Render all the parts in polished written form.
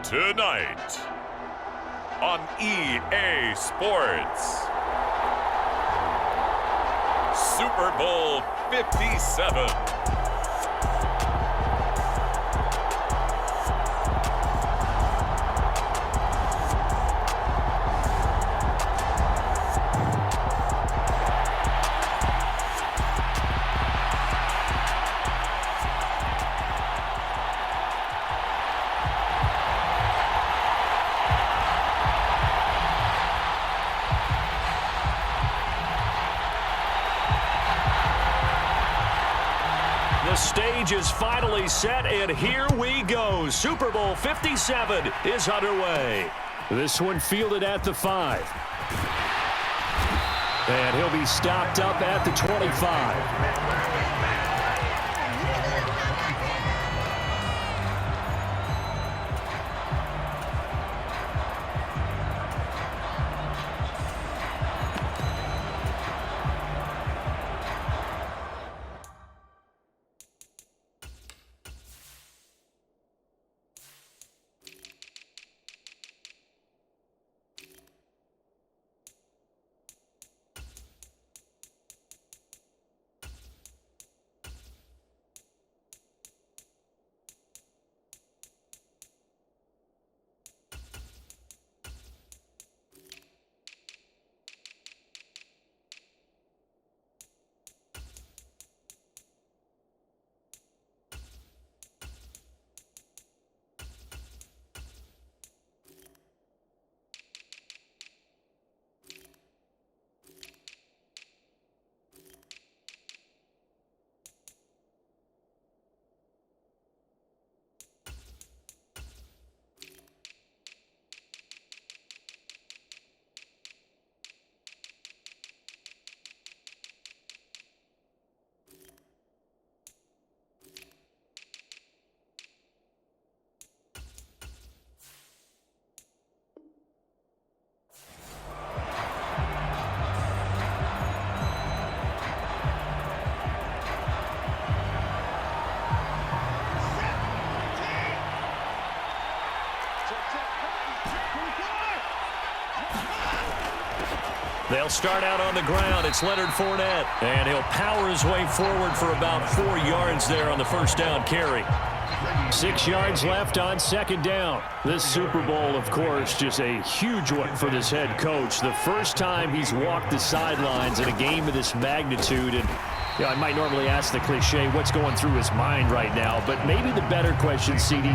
Tonight on EA Sports, Super Bowl 57. The stage is finally set, and here we go. Super Bowl 57 is underway. This one fielded at the 5. And he'll be stopped up at the 25. They'll start out on the ground. It's Leonard Fournette. And he'll power his way forward for about 4 yards there on the first down carry. 6 yards left on second down. This Super Bowl, of course, just a huge one for this head coach. The first time he's walked the sidelines in a game of this magnitude. And I might normally ask the cliche, what's going through his mind right now? But maybe the better question, CD,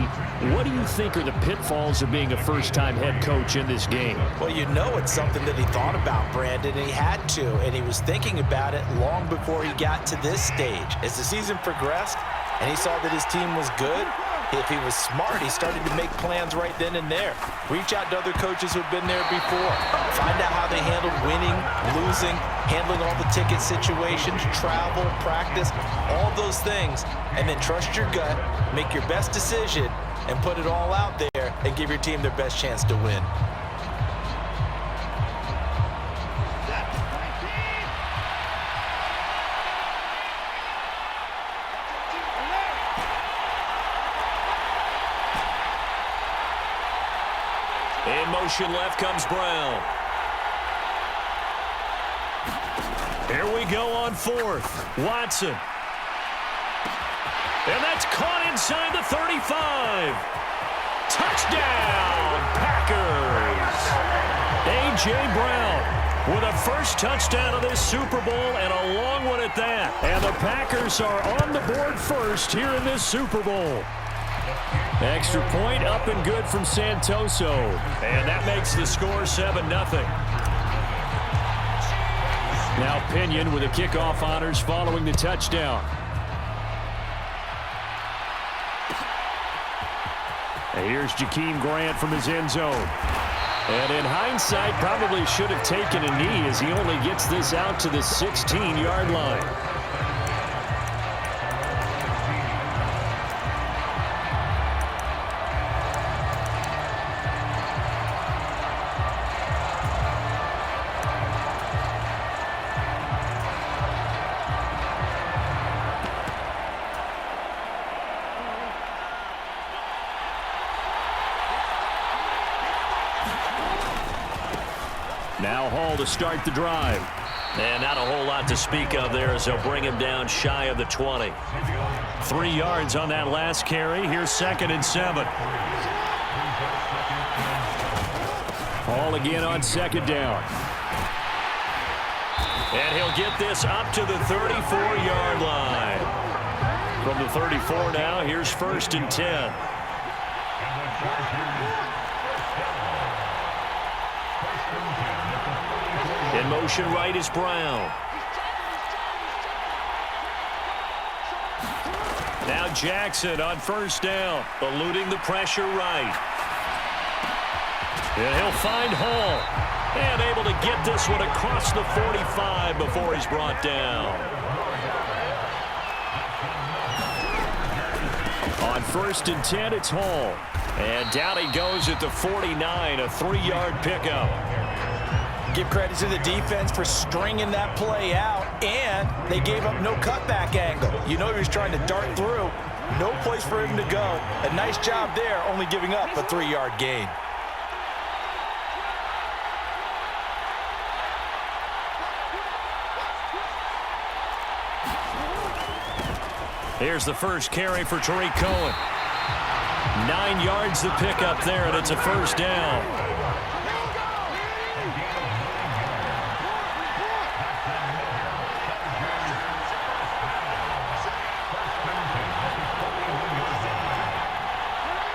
what do you think are the pitfalls of being a first-time head coach in this game? Well, you know it's something that he thought about, Brandon, and he had to, and he was thinking about it long before he got to this stage. As the season progressed and he saw that his team was good, if he was smart, he started to make plans right then and there. Reach out to other coaches who've been there before. Find out how they handled winning, losing, handling all the ticket situations, travel, practice, all those things. And then trust your gut, make your best decision, and put it all out there and give your team their best chance to win. In motion left comes Brown. Here we go on fourth. Watson. And that's caught inside the 35. Touchdown, Packers. A.J. Brown with a first touchdown of this Super Bowl, and a long one at that. And the Packers are on the board first here in this Super Bowl. Extra point up and good from Santoso. And that makes the score 7-0. Now Pinion with the kickoff honors following the touchdown. And here's Jakeem Grant from his end zone. And in hindsight, probably should have taken a knee as he only gets this out to the 16-yard line. Now Hall to start the drive. And not a whole lot to speak of there as they'll bring him down shy of the 20. 3 yards on that last carry. Here's 2nd and 7. Hall again on 2nd down. And he'll get this up to the 34-yard line. From the 34 now, here's 1st and 10. In motion right is Brown. Now Jackson on 1st down, eluding the pressure right. And he'll find Hall. And able to get this one across the 45 before he's brought down. On 1st and 10, it's Hall. And down he goes at the 49, a 3-yard pickup. Give credit to the defense for stringing that play out, and they gave up no cutback angle. You know he was trying to dart through. No place for him to go. A nice job there, only giving up a 3-yard gain. Here's the first carry for Tariq Cohen. 9 yards the pickup there, and it's a 1st down.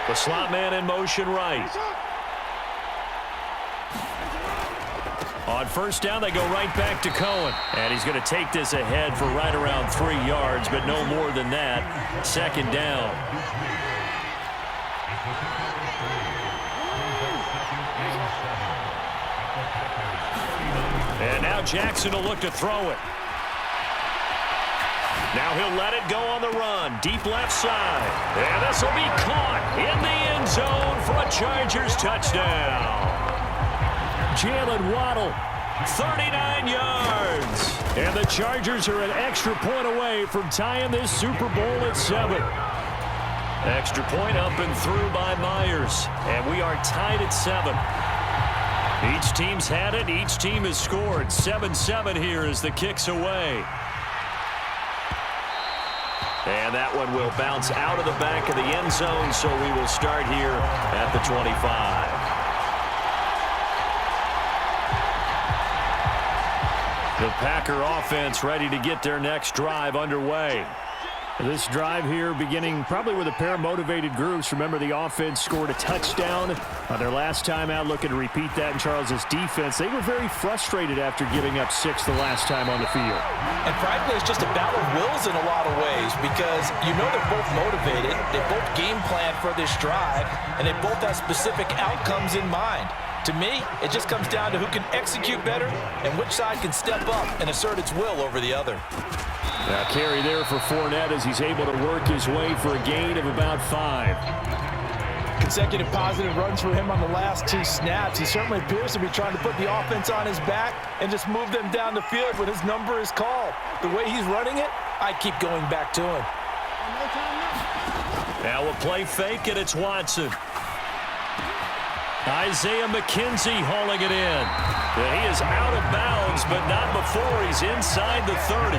The slot man in motion right. On 1st down, they go right back to Cohen. And he's going to take this ahead for right around 3 yards, but no more than that. 2nd down. And now Jackson will look to throw it. Now he'll let it go on the run. Deep left side. And this will be caught in the end zone for a Chargers touchdown. Jalen Waddle, 39 yards. And the Chargers are an extra point away from tying this Super Bowl at 7. Extra point up and through by Myers. And we are tied at 7. Each team's had it. Each team has scored. 7-7 here as the kick's away. And that one will bounce out of the back of the end zone, so we will start here at the 25. The Packer offense ready to get their next drive underway. This drive here beginning probably with a pair of motivated groups. Remember, the offense scored a touchdown on their last time out. Looking to repeat that in Charles's defense. They were very frustrated after giving up 6 the last time on the field. And frankly, it's just a battle of wills in a lot of ways because you know they're both motivated. They both game plan for this drive, and they both have specific outcomes in mind. To me, it just comes down to who can execute better and which side can step up and assert its will over the other. Now carry there for Fournette as he's able to work his way for a gain of about 5. Consecutive positive runs for him on the last 2 snaps. He certainly appears to be trying to put the offense on his back and just move them down the field when his number is called. The way he's running it, I keep going back to him. Now a play fake, and it's Watson. Isaiah McKenzie hauling it in. He is out of bounds, but not before he's inside the 30.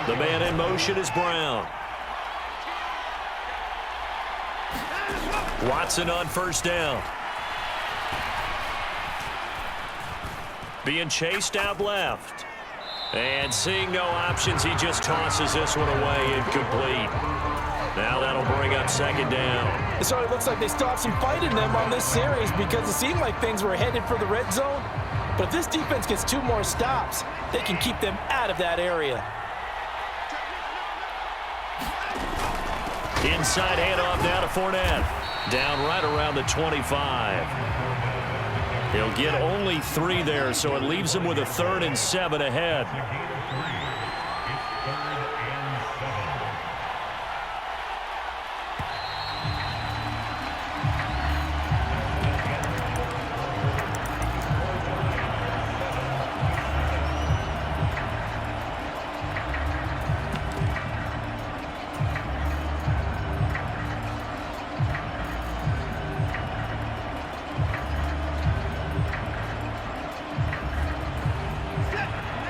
The man in motion is Brown. Watson on 1st down. Being chased out left. And seeing no options, he just tosses this one away incomplete. Now that'll bring up 2nd down. So it looks like they still have some fight in them on this series because it seemed like things were headed for the red zone. But if this defense gets 2 more stops, they can keep them out of that area. Inside handoff now to Fournette. Down right around the 25. He'll get only 3 there, so it leaves him with a 3rd and 7 ahead.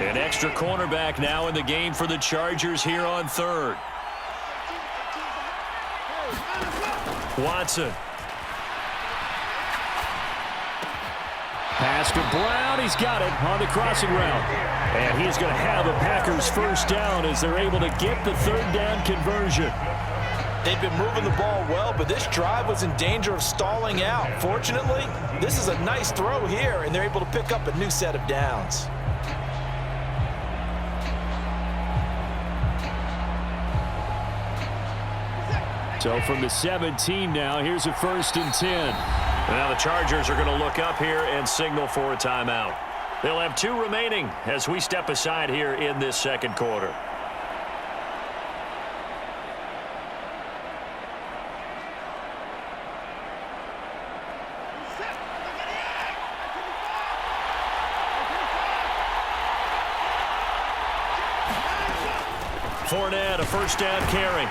An extra cornerback now in the game for the Chargers here on third. Watson. Pass to Brown. He's got it on the crossing route. And he's going to have a Packers first down as they're able to get the third down conversion. They've been moving the ball well, but this drive was in danger of stalling out. Fortunately, this is a nice throw here, and they're able to pick up a new set of downs. So from the 17 now, here's a 1st and 10. Now the Chargers are going to look up here and signal for a timeout. They'll have 2 remaining as we step aside here in this second quarter. Fournette, a first down carry.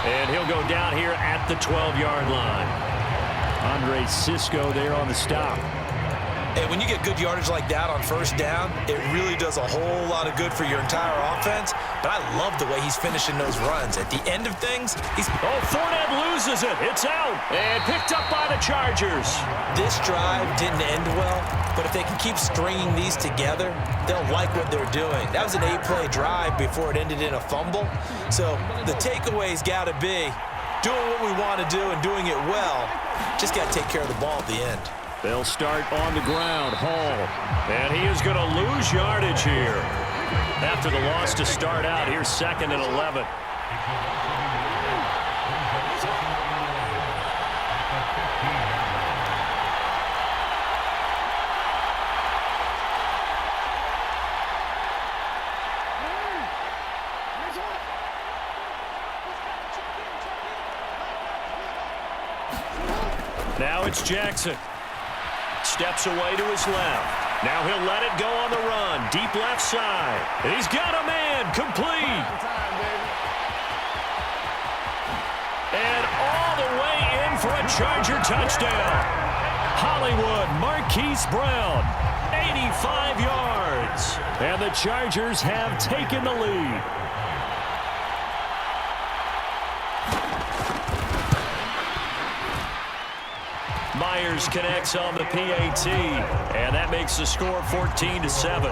And he'll go down here at the 12-yard line. Andre Cisco there on the stop. And when you get good yardage like that on first down, it really does a whole lot of good for your entire offense. But I love the way he's finishing those runs. At the end of things, Fournette loses it. It's out. And picked up by the Chargers. This drive didn't end well, but if they can keep stringing these together, they'll like what they're doing. That was an 8-play drive before it ended in a fumble. So the takeaway's got to be doing what we want to do and doing it well. Just got to take care of the ball at the end. They'll start on the ground. Hall. And he is going to lose yardage here. After the loss to start out, here's 2nd and 11. Now it's Jackson. Steps away to his left. Now he'll let it go on the run. Deep left side. And he's got a man. Complete. And all the way in for a Charger touchdown. Hollywood Marquise Brown. 85 yards. And the Chargers have taken the lead. Myers connects on the PAT, and that makes the score 14-7.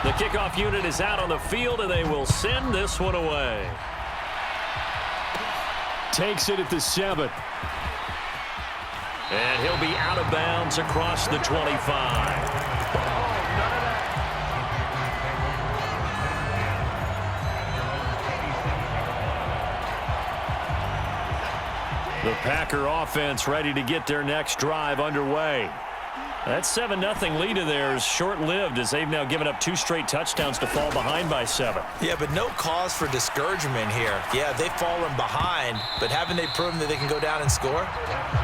The kickoff unit is out on the field, and they will send this one away. Takes it at the 7. And he'll be out of bounds across the 25. The Packer offense ready to get their next drive underway. That 7-0 lead of theirs short-lived as they've now given up 2 straight touchdowns to fall behind by 7. Yeah, but no cause for discouragement here. Yeah, they've fallen behind, but haven't they proven that they can go down and score?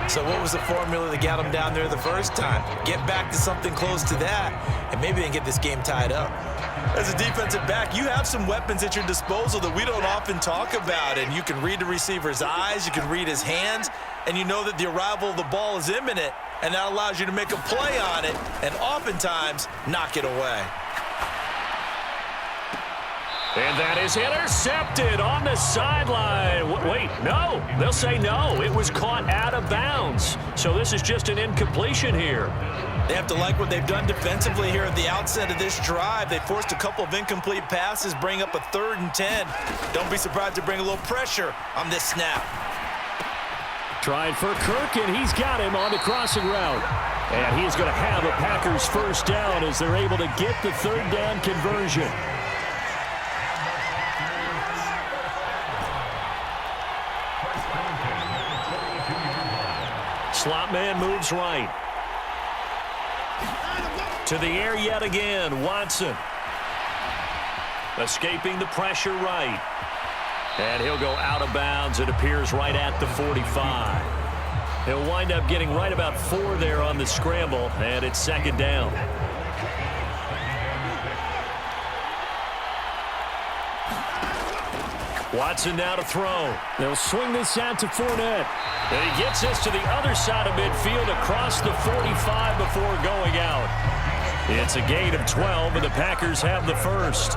So what was the formula that got them down there the first time? Get back to something close to that, and maybe they can get this game tied up. As a defensive back, you have some weapons at your disposal that we don't often talk about, and you can read the receiver's eyes, you can read his hands, and you know that the arrival of the ball is imminent, and that allows you to make a play on it and oftentimes knock it away. And that is intercepted on the sideline. Wait, no. They'll say no. It was caught out of bounds. So this is just an incompletion here. They have to like what they've done defensively here at the outset of this drive. They forced a couple of incomplete passes, bring up a 3rd and 10. Don't be surprised to bring a little pressure on this snap. Tried for Kirk, and he's got him on the crossing route. And he's going to have a Packers first down as they're able to get the 3rd down conversion. Slot man moves right. To the air yet again, Watson. Escaping the pressure right. And he'll go out of bounds, it appears, right at the 45. He'll wind up getting right about 4 there on the scramble, and it's second down. Watson now to throw. They'll swing this out to Fournette. And he gets this to the other side of midfield across the 45 before going out. It's a gain of 12, and the Packers have the first.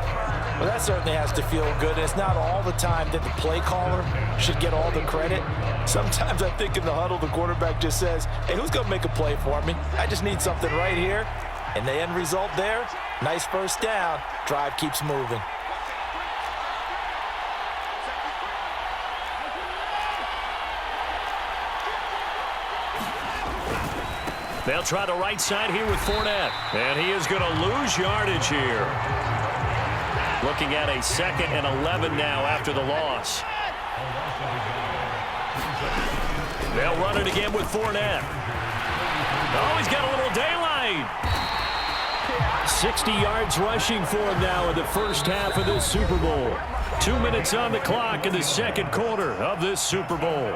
Well, that certainly has to feel good. And it's not all the time that the play caller should get all the credit. Sometimes I think in the huddle, the quarterback just says, hey, who's going to make a play for me? I just need something right here. And the end result there, nice first down. Drive keeps moving. They'll try the right side here with Fournette. And he is going to lose yardage here. Looking at a 2nd and 11 now after the loss. They'll run it again with Fournette. Oh, he's got a little daylight. 60 yards rushing for him now in the first half of this Super Bowl. 2 minutes on the clock in the second quarter of this Super Bowl.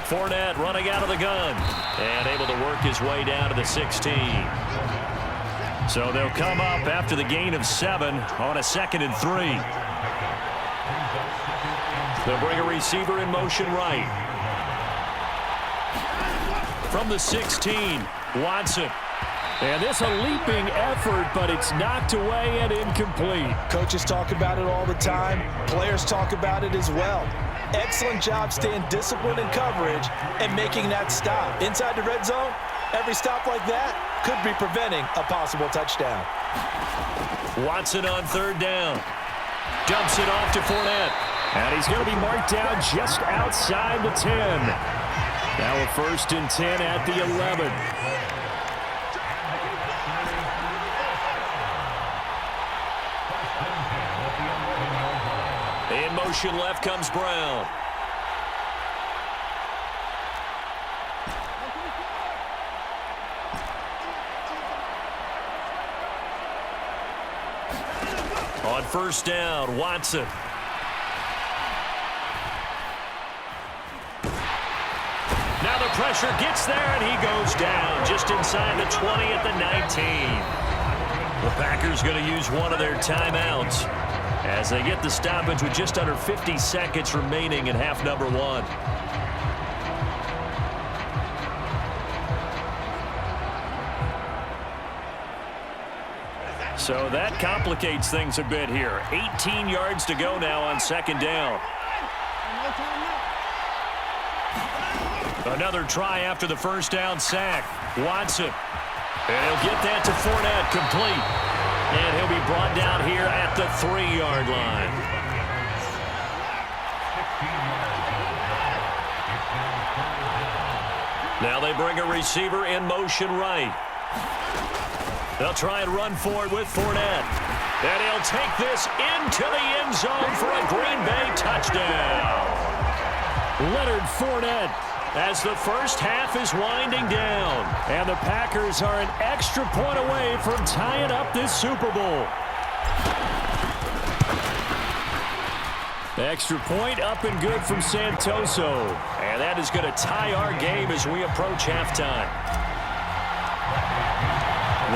Fournette running out of the gun and able to work his way down to the 16. So they'll come up after the gain of 7 on a 2nd and 3. They'll bring a receiver in motion right. From the 16, Watson. And this a leaping effort, but it's knocked away and incomplete. Coaches talk about it all the time. Players talk about it as well. Excellent job staying disciplined in coverage and making that stop. Inside the red zone, every stop like that could be preventing a possible touchdown. Watson on 3rd down. Dumps it off to Fournette. And he's going to be marked down just outside the 10. Now a 1st and 10 at the 11. In motion left comes Brown. On 1st down, Watson. Now the pressure gets there, and he goes down just inside the 20 at the 19. The Packers going to use one of their timeouts as they get the stoppage with just under 50 seconds remaining in half number 1. So that complicates things a bit here. 18 yards to go now on 2nd down. Another try after the 1st down sack. Watson. And he'll get that to Fournette, complete. And he'll be brought down here at the 3-yard line. Now they bring a receiver in motion right. They'll try and run for it with Fournette. And he'll take this into the end zone for a Green Bay touchdown. Leonard Fournette, as the first half is winding down. And the Packers are an extra point away from tying up this Super Bowl. The extra point up and good from Santoso. And that is going to tie our game as we approach halftime.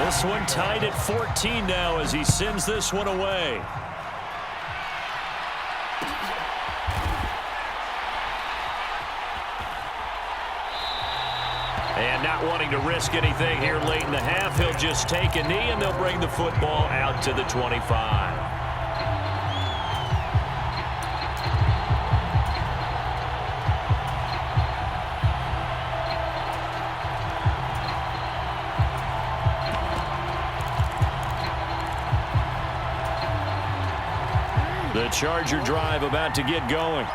This one tied at 14 now as he sends this one away. And not wanting to risk anything here late in the half, he'll just take a knee and they'll bring the football out to the 25. The Charger drive about to get going.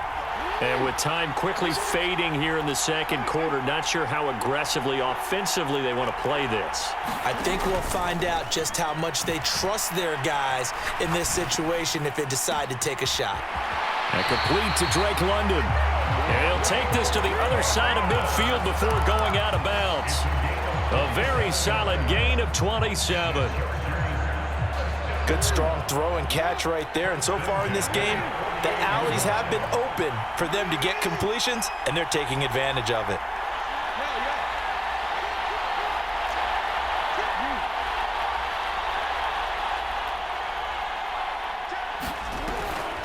And with time quickly fading here in the second quarter, not sure how aggressively, offensively they want to play this. I think we'll find out just how much they trust their guys in this situation if they decide to take a shot. And complete to Drake London. And he'll take this to the other side of midfield before going out of bounds. A very solid gain of 27. Good strong throw and catch right there. And so far in this game, the alleys have been open for them to get completions, and they're taking advantage of it.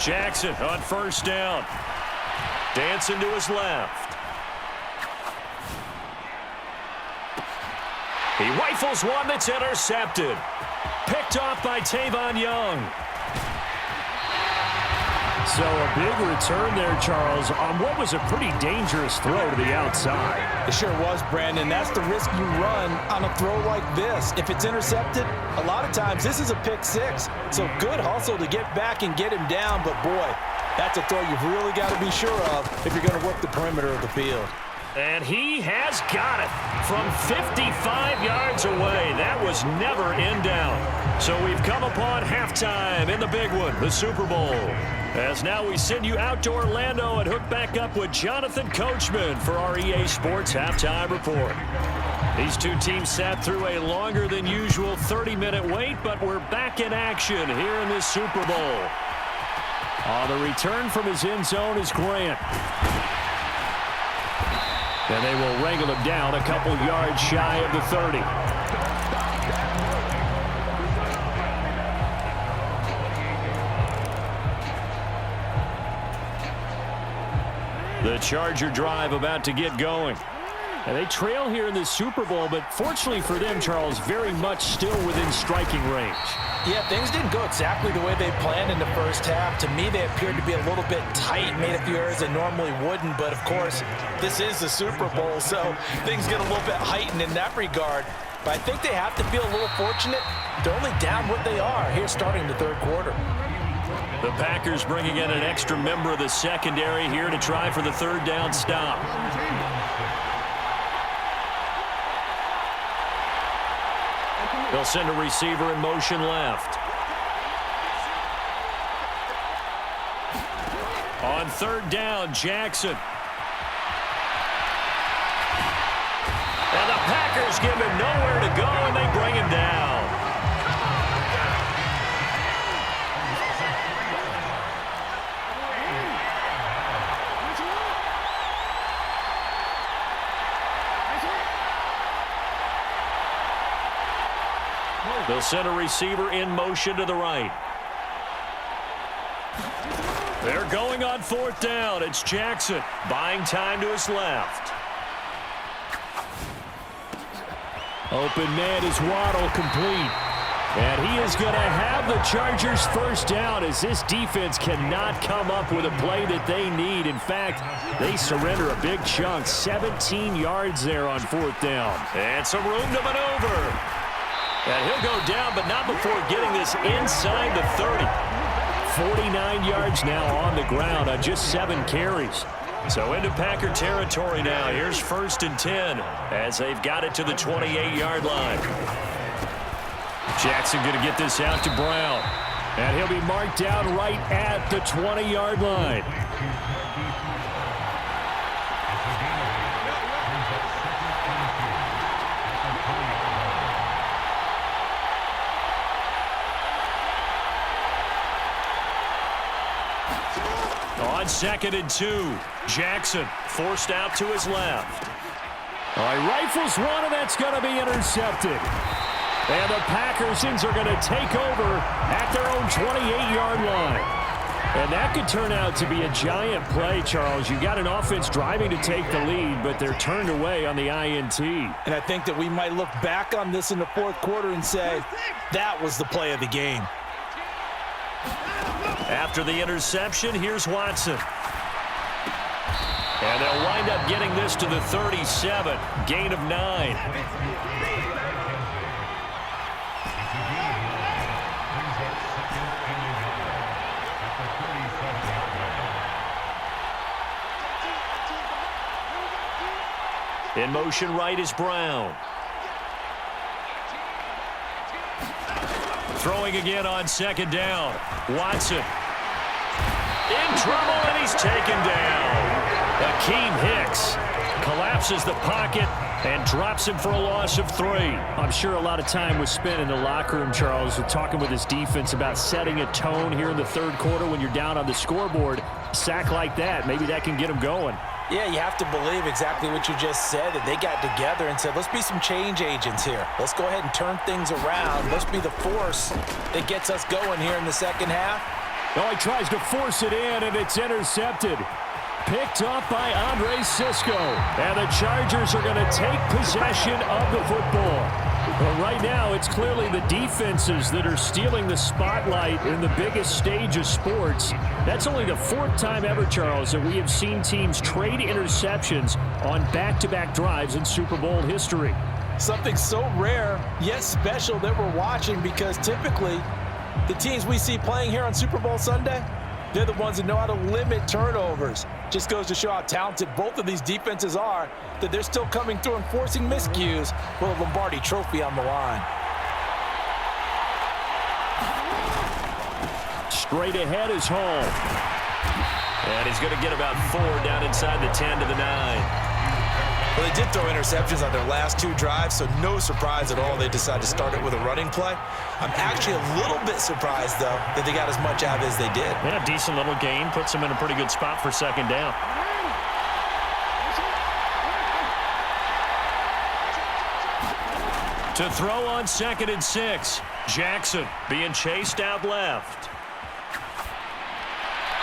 Jackson on first down. Dancing to his left. He rifles one that's intercepted. Picked off by Tavon Young. So a big return there, Charles, on what was a pretty dangerous throw to the outside. It sure was, Brandon. That's the risk you run on a throw like this. If it's intercepted, a lot of times this is a pick six. So good hustle to get back and get him down. But, boy, that's a throw you've really got to be sure of if you're going to work the perimeter of the field. And he has got it from 55 yards away. That was never in doubt. So we've come upon halftime in the big one, the Super Bowl. As now we send you out to Orlando and hook back up with Jonathan Coachman for our EA Sports Halftime Report. These two teams sat through a longer than usual 30-minute wait, but we're back in action here in this Super Bowl. On the return from his end zone is Grant. And they will wrangle him down a couple yards shy of the 30. The Charger drive about to get going. And they trail here in this Super Bowl, but fortunately for them, Charles, very much still within striking range. Yeah, things didn't go exactly the way they planned in the first half. To me, they appeared to be a little bit tight, made a few errors they normally wouldn't. But, of course, this is the Super Bowl, so things get a little bit heightened in that regard. But I think they have to feel a little fortunate. They're only down what they are here starting the third quarter. The Packers bringing in an extra member of the secondary here to try for the third down stop. They'll send a receiver in motion left. On third down, Jackson. And the Packers give him nowhere to go, and they bring him down. They'll send a receiver in motion to the right. They're going on fourth down. It's Jackson buying time to his left. Open man is Waddle, complete. And he is going to have the Chargers first down as this defense cannot come up with a play that they need. In fact, they surrender a big chunk, 17 yards there on fourth down. And some room to maneuver. And he'll go down, but not before getting this inside the 30. 49 yards now on the ground on just 7 carries. So into Packer territory now. Here's first and 10 as they've got it to the 28-yard line. Jackson going to get this out to Brown. And he'll be marked down right at the 20-yard line. On second and 2, Jackson forced out to his left. All right, rifles one, and that's going to be intercepted. And the Packers are going to take over at their own 28-yard line. And that could turn out to be a giant play, Charles. You got an offense driving to take the lead, but they're turned away on the INT. And I think that we might look back on this in the fourth quarter and say, that was the play of the game. After the interception, here's Watson. And they'll wind up getting this to the 37, gain of 9. In motion right is Brown. Throwing again on second down. Watson. In trouble, and he's taken down. Akeem Hicks collapses the pocket And drops him for a loss of 3. I'm sure a lot of time was spent in the locker room, Charles, talking with his defense about setting a tone here in the third quarter when you're down on the scoreboard. A sack like that, maybe that can get him going. Yeah, you have to believe exactly what you just said, that they got together and said, let's be some change agents here. Let's go ahead and turn things around. Let's be the force that gets us going here in the second half. Oh, he tries to force it in, and it's intercepted. Picked off by Andre Sisco. And the Chargers are going to take possession of the football. Well, right now, it's clearly the defenses that are stealing the spotlight in the biggest stage of sports. That's only the 4th time ever, Charles, that we have seen teams trade interceptions on back-to-back drives in Super Bowl history. Something so rare, yet special that we're watching, because typically the teams we see playing here on Super Bowl Sunday, they're the ones that know how to limit turnovers. Just goes to show how talented both of these defenses are, that they're still coming through and forcing miscues with a Lombardi trophy on the line. Straight ahead is home. And he's going to get about 4 down inside the 10 to the 9. Well, they did throw interceptions on their last 2 drives, so no surprise at all they decided to start it with a running play. I'm actually a little bit surprised, though, that they got as much out as they did. Yeah, decent little gain. Puts them in a pretty good spot for second down. To throw on 2nd and 6. Jackson being chased out left.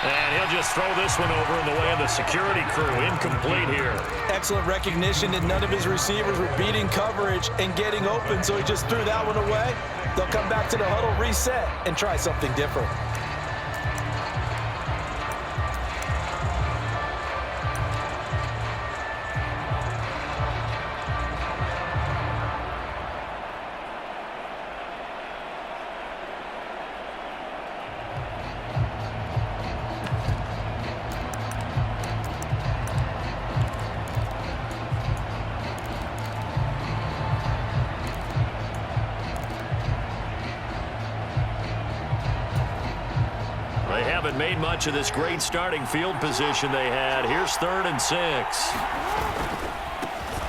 And he'll just throw this one over in the way of the security crew. Incomplete here. Excellent recognition that none of his receivers were beating coverage and getting open, so he just threw that one away. They'll come back to the huddle, reset, and try something different. They haven't made much of this great starting field position they had. Here's 3rd and 6.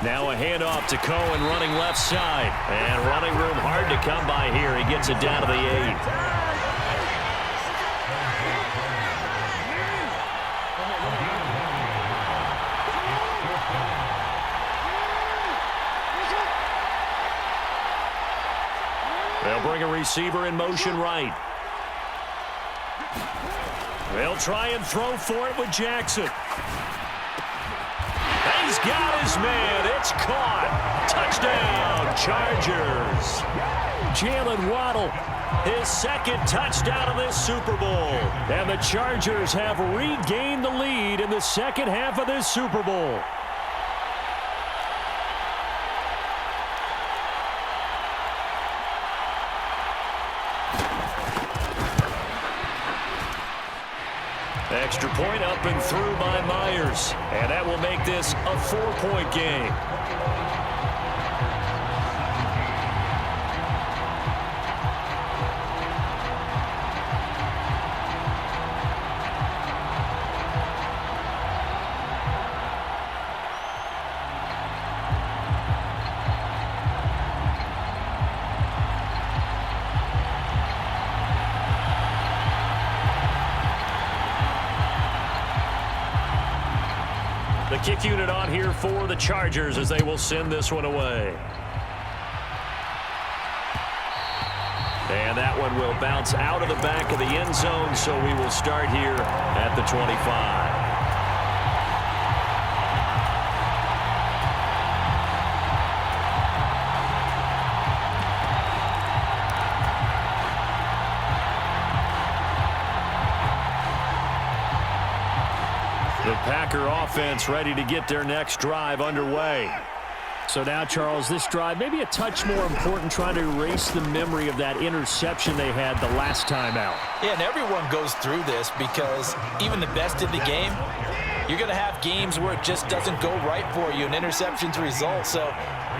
Now a handoff to Cohen running left side. And running room hard to come by here. He gets it down to the 8. They'll bring a receiver in motion right. They'll try and throw for it with Jackson. He's got his man. It's caught. Touchdown, Chargers. Jalen Waddle, his 2nd touchdown of this Super Bowl. And the Chargers have regained the lead in the second half of this Super Bowl. Extra point up and through by Myers. And that will make this a 4-point game. The kick unit on here for the Chargers as they will send this one away. And that one will bounce out of the back of the end zone, so we will start here at the 25. The Packer offense ready to get their next drive underway. So now, Charles, this drive maybe a touch more important, trying to erase the memory of that interception they had the last time out. Yeah, and everyone goes through this, because even the best in the game, you're going to have games where it just doesn't go right for you and interceptions result. So,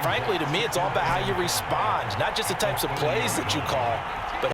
frankly, to me, it's all about how you respond, not just the types of plays that you call, but